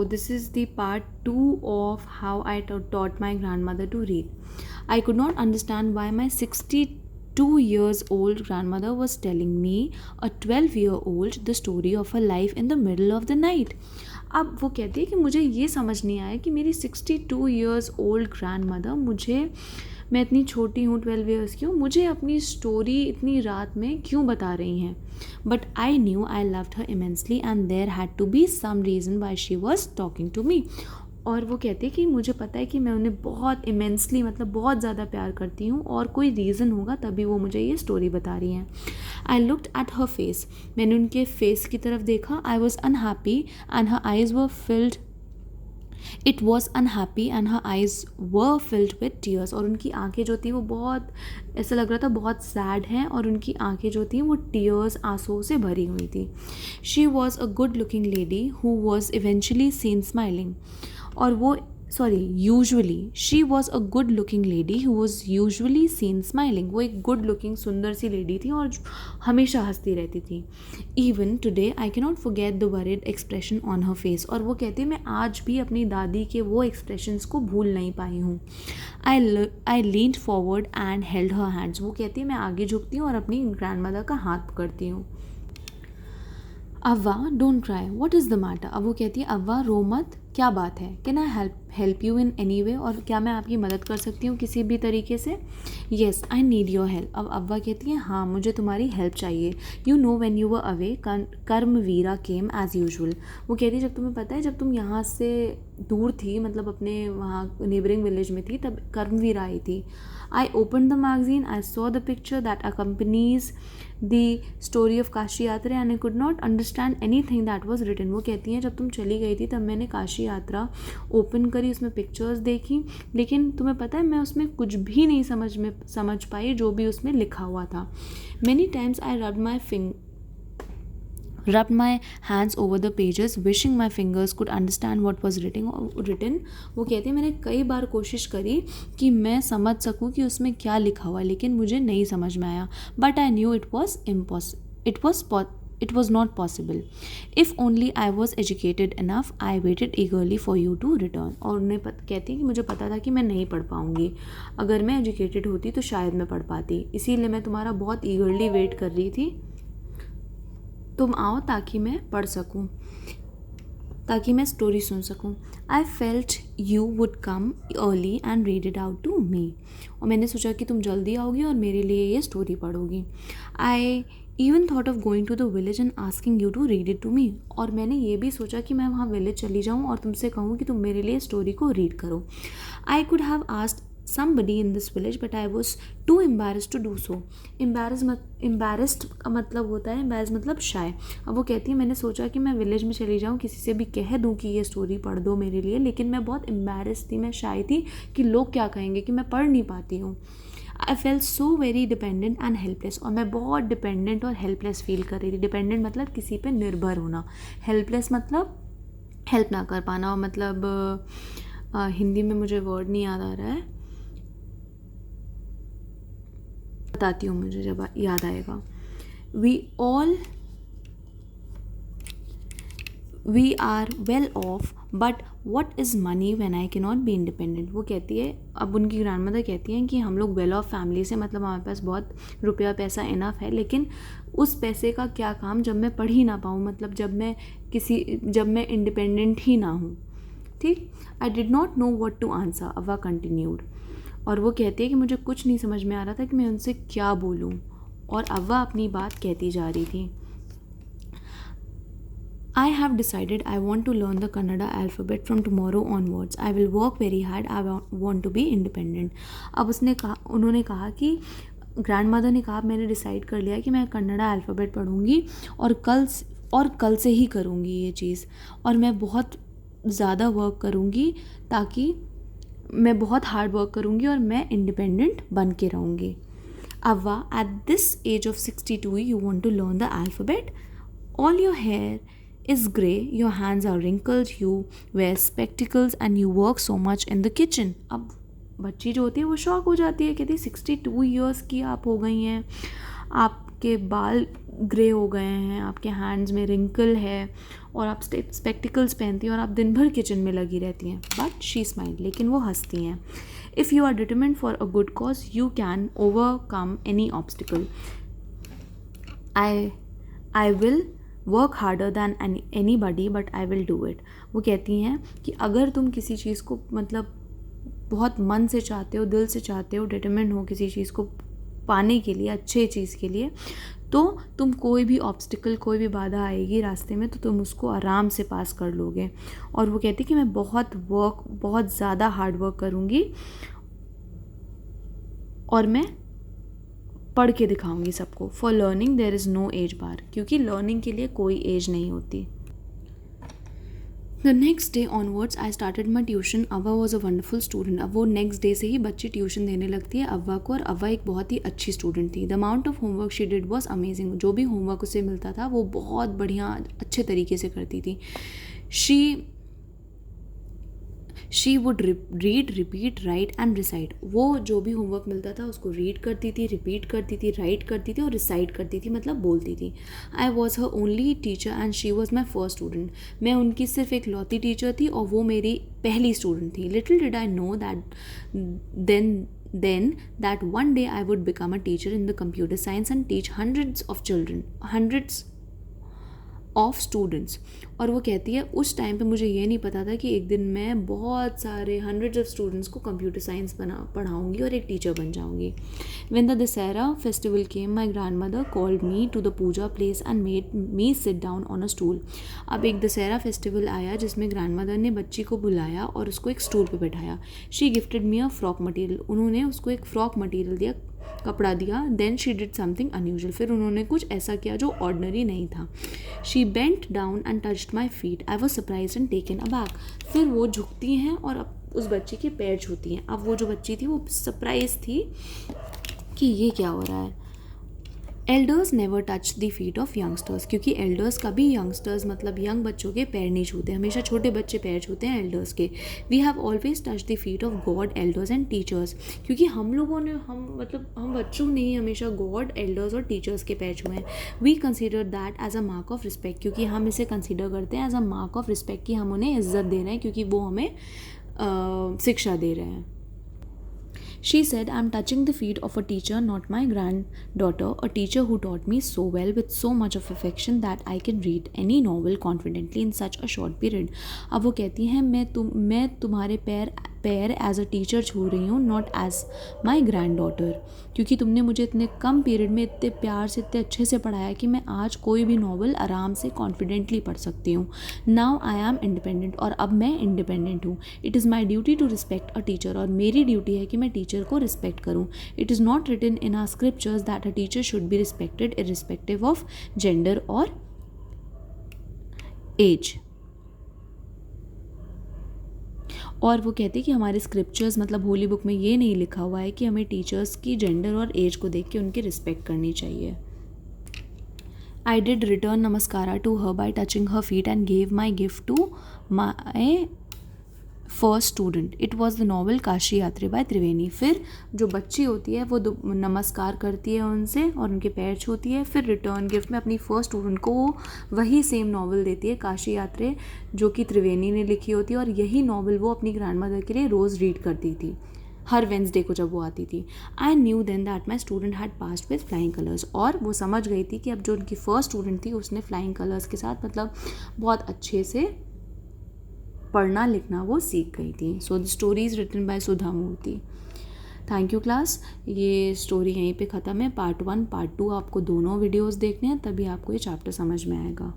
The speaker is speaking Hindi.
this is the part 2 of how I taught my grandmother to read. I could not understand why my 62 years old grandmother was telling me, a 12-year-old, the story of her life in the middle of the night. अब वो कहती है कि मुझे ये समझ नहीं आया कि मेरी 62 years old grandmother मुझे, मैं इतनी छोटी हूँ, 12 years की हूँ, मुझे अपनी स्टोरी इतनी रात में क्यों बता रही हैं. But I knew I loved her immensely and there had to be some reason why she was talking to me. और वो कहते हैं कि मुझे पता है कि मैं उन्हें बहुत इमेंसली, मतलब बहुत ज़्यादा प्यार करती हूँ, और कोई रीज़न होगा तभी वो मुझे ये स्टोरी बता रही हैं. I looked at her face. मैंने उनके फेस की तरफ देखा. I was unhappy and her eyes were field. It was unhappy and her eyes were filled with tears. और उनकी आंखें जो थी वो बहुत, ऐसा लग रहा था बहुत सैड हैं, और उनकी आंखें जो थी वो टीयर्स, आंसुओं से भरी हुई थी. She was a good looking lady who was eventually seen smiling. और वो, sorry, usually she was a good looking lady who was usually seen smiling. वो एक गुड लुकिंग सुंदर सी लेडी थी और हमेशा हंसती रहती थी. Even today I can not forget the worried expression on her face. और वो कहती है मैं आज भी अपनी दादी के वो एक्सप्रेशंस को भूल नहीं पाई हूँ. I leaned forward and held her hands. वो कहती है मैं आगे झुकती हूँ और अपनी ग्रैंड मदर का हाथ पकड़ती हूँ. Avva don't cry, what is the matter. अब वो कहती है अव्वा रो मत, क्या बात है. Can I help you in any way. और क्या मैं आपकी मदद कर सकती हूँ किसी भी तरीके से. Yes I need your help. अब अव्वा कहती है हाँ मुझे तुम्हारी हेल्प चाहिए. You know when you were away Karmaveera came as usual. वो कहती है जब तुम्हें पता है, जब तुम यहाँ से दूर थी, मतलब अपने वहाँ नेबरिंग विलेज में थी, तब कर्मवीरा आई थी. I open the magazine. I saw the picture that accompanies the story of Kashi Yatra and I could not understand any thing that was written. वो कहती हैं जब तुम चली गई थी तब मैंने काशी यात्रा ओपन करी, उसमें पिक्चर्स देखी, लेकिन तुम्हें पता है मैं उसमें कुछ भी नहीं समझ पाई जो भी उसमें लिखा हुआ था. Many times I rubbed my hands over the pages wishing my fingers could understand what was written. वो कहती है मैंने कई बार कोशिश करी कि मैं समझ सकूं कि उसमें क्या लिखा हुआ, लेकिन मुझे नहीं समझ में आया. But I new it was not possible. If only I was educated enough, I waited eagerly for you to return. और उन्हें कहती है कि मुझे पता था कि मैं नहीं पढ़ पाऊँगी. अगर मैं एजुकेटेड होती तो शायद मैं पढ़ पाती, इसीलिए मैं तुम्हारा बहुत ईगरली वेट कर रही थी, तुम आओ ताकि मैं पढ़ सकूं, ताकि मैं स्टोरी सुन सकूं. I felt you would come early and read it out to me. और मैंने सोचा कि तुम जल्दी आओगी और मेरे लिए ये स्टोरी पढ़ोगी. I even thought of going to the village and asking you to read it to me. और मैंने ये भी सोचा कि मैं वहाँ विलेज चली जाऊँ और तुमसे कहूँ कि तुम मेरे लिए स्टोरी को रीड करो. I could have asked somebody in this village but I was too embarrassed to do so. embarrassed का मतलब होता है, embarrassed मतलब shy. अब वो कहती है मैंने सोचा कि मैं विलेज में चली जाऊँ, किसी से भी कह दूँ कि ये स्टोरी पढ़ दो मेरे लिए, लेकिन मैं बहुत embarrassed थी, मैं shy थी कि लोग क्या कहेंगे कि मैं पढ़ नहीं पाती हूँ. I fell so very dependent and helpless. और मैं बहुत डिपेंडेंट और हेल्पलेस फील कर रही थी. डिपेंडेंट मतलब किसी पे निर्भर होना, हेल्पलेस मतलब हेल्प ना कर पाना. और मतलब हिंदी में मुझे वर्ड नहीं याद आ रहा है, बताती हूँ मुझे जब याद आएगा. We are well off but what is money when I can not be independent. वो कहती है, अब उनकी ग्रैंडमदर कहती हैं कि हम लोग वेल ऑफ फैमिली से, मतलब हमारे पास बहुत रुपया पैसा इनफ है, लेकिन उस पैसे का क्या काम जब मैं पढ़ ही ना पाऊँ, मतलब जब मैं इंडिपेंडेंट ही ना हूँ. ठीक. I did not know what to answer. Avva continued. और वो कहती है कि मुझे कुछ नहीं समझ में आ रहा था कि मैं उनसे क्या बोलूं. और अव्वा अपनी बात कहती जा रही थी. I have decided I want to learn the Kannada alphabet from tomorrow onwards. I will work very hard. I want to be independent. अब उन्होंने कहा कि ग्रैंडमदर ने कहा मैंने डिसाइड कर लिया कि मैं कन्नड़ा अल्फ़ाबेट पढ़ूंगी और कल से ही करूंगी ये चीज़, और मैं बहुत ज़्यादा वर्क करूंगी, ताकि मैं बहुत हार्ड वर्क करूंगी और मैं इंडिपेंडेंट बन के रहूँगी. Avva, at this age of 62 you want to learn the alphabet. All your hair is grey, your hands are wrinkled, you wear spectacles and you work so much in the kitchen. अब बच्ची जो होती है वो शॉक हो जाती है, कहती है 62 ईयर्स की आप हो गई हैं, आप आपके बाल ग्रे हो गए हैं, आपके हैंड्स में रिंकल है और आप स्पेक्टिकल्स पहनती हैं और आप दिन भर किचन में लगी रहती हैं. बट शी स्माइल, लेकिन वो हंसती हैं. If you are determined for a good cause you can overcome any obstacle. I will work harder than anybody but I will do it. वो कहती हैं कि अगर तुम किसी चीज़ को मतलब बहुत मन से चाहते हो, दिल से चाहते हो, डिटरमिन्ड हो किसी चीज़ को पाने के लिए, अच्छे चीज़ के लिए, तो तुम कोई भी ऑब्स्टिकल, कोई भी बाधा आएगी रास्ते में तो तुम उसको आराम से पास कर लोगे. और वो कहती कि मैं बहुत ज़्यादा हार्ड वर्क करूँगी और मैं पढ़ के दिखाऊंगी सबको. For learning there is no age bar, क्योंकि लर्निंग के लिए कोई एज नहीं होती. The next day onwards I started my tuition. Avva was a wonderful student. अब वो नेक्स्ट डे से ही बच्ची ट्यूशन देने लगती है अव्वा को, और अव्वा एक बहुत ही अच्छी स्टूडेंट थी. The amount of homework she did was amazing. जो भी होमवर्क उसे मिलता था वो बहुत बढ़िया अच्छे तरीके से करती थी. She would read, repeat, right and recite. वो जो भी होमवर्क मिलता था उसको रीड करती थी, रिपीट करती थी, राइट करती थी और रिसाइट करती थी, मतलब बोलती थी. I was her only teacher and she was my first student. मैं उनकी सिर्फ एक लौती टीचर थी और वो मेरी पहली स्टूडेंट थी. Little did I know then that one day I would become a teacher in the computer science and teach hundreds of students. और वो कहती है उस टाइम पे मुझे ये नहीं पता था कि एक दिन मैं बहुत सारे hundreds of students को कंप्यूटर साइंस पढ़ाऊँगी और एक टीचर बन जाऊँगी. When the Dasara festival came, my grandmother called me to the Puja place and made me sit down on a stool. अब एक दशहरा फेस्टिवल आया जिसमें ग्रैंडमदर ने बच्ची को बुलाया और उसको एक स्टूल पे बैठाया. She gifted me a frock material. उन्होंने उसको एक फ्रॉक मटेरियल दिया, कपड़ा दिया. Then she did something unusual. फिर उन्होंने कुछ ऐसा किया जो ऑर्डनरी नहीं था. She bent down and touched my feet. I was surprise and taken aback. फिर वो झुकती हैं और उस बच्ची के पैर छूती हैं. अब वो जो बच्ची थी वो सरप्राइज थी कि ये क्या हो रहा है. Elders never touch the feet of youngsters, क्योंकि एल्डर्स कभी यंगस्टर्स मतलब यंग बच्चों के पैर नहीं छूते, हमेशा छोटे बच्चे पैर छूते हैं एल्डर्स के. We have always touch the feet of God, elders and teachers, क्योंकि हम लोगों ने हम बच्चों ने ही हमेशा गॉड, एल्डर्स और टीचर्स के पैर छुए हैं. We consider that as a mark of respect, क्योंकि हम इसे कंसिडर करते हैं as a mark of respect कि हम उन्हें इज्जत दे रहे हैं क्योंकि वो हमें शिक्षा दे रहे हैं. She said, I'm touching the feet of a teacher, not my granddaughter, a teacher who taught me so well with so much of affection that I can read any novel confidently in such a short period. अब वो कहती हैं मैं तुम्हारे पैर एज अ टीचर छू रही हूँ, not as my granddaughter, क्योंकि तुमने मुझे इतने कम पीरियड में इतने प्यार से इतने अच्छे से पढ़ाया कि मैं आज कोई भी नॉवल आराम से कॉन्फिडेंटली पढ़ सकती हूँ. नाउ आई एम इंडिपेंडेंट, और अब मैं इंडिपेंडेंट हूँ. It is my duty to respect a teacher, और मेरी ड्यूटी है कि मैं टीचर को रिस्पेक्ट करूँ. It is not written in our scriptures that a teacher should be respected irrespective of gender और एज. और वो कहती है कि हमारे स्क्रिप्चर्स मतलब होली बुक में ये नहीं लिखा हुआ है कि हमें टीचर्स की जेंडर और एज को देख के उनकी रिस्पेक्ट करनी चाहिए. I did return namaskara to her by touching her feet and gave my gift to my first student. It was the novel Kashi Yatri by त्रिवेणी. फिर जो बच्ची होती है वो नमस्कार करती है उनसे और उनके पैर छूती है. फिर रिटर्न गिफ्ट में अपनी फर्स्ट स्टूडेंट को वो वही सेम नॉवल देती है, काशी यात्री, जो कि त्रिवेणी ने लिखी होती है. और यही नॉवल वो अपनी ग्रैंडमदर के लिए रोज़ रीड करती थी हर वेंसडे को जब वो आती थी. I knew then that my student had passed with flying colours. और वो समझ गई थी कि अब जो उनकी फर्स्ट स्टूडेंट थी उसने फ्लाइंग कलर्स के साथ मतलब बहुत अच्छे से पढ़ना लिखना वो सीख गई थी. So the story is written by Sudha Murty. Thank you class. ये स्टोरी यहीं पे ख़त्म है. पार्ट 1 पार्ट 2 आपको दोनों वीडियोस देखने हैं, तभी आपको ये चैप्टर समझ में आएगा.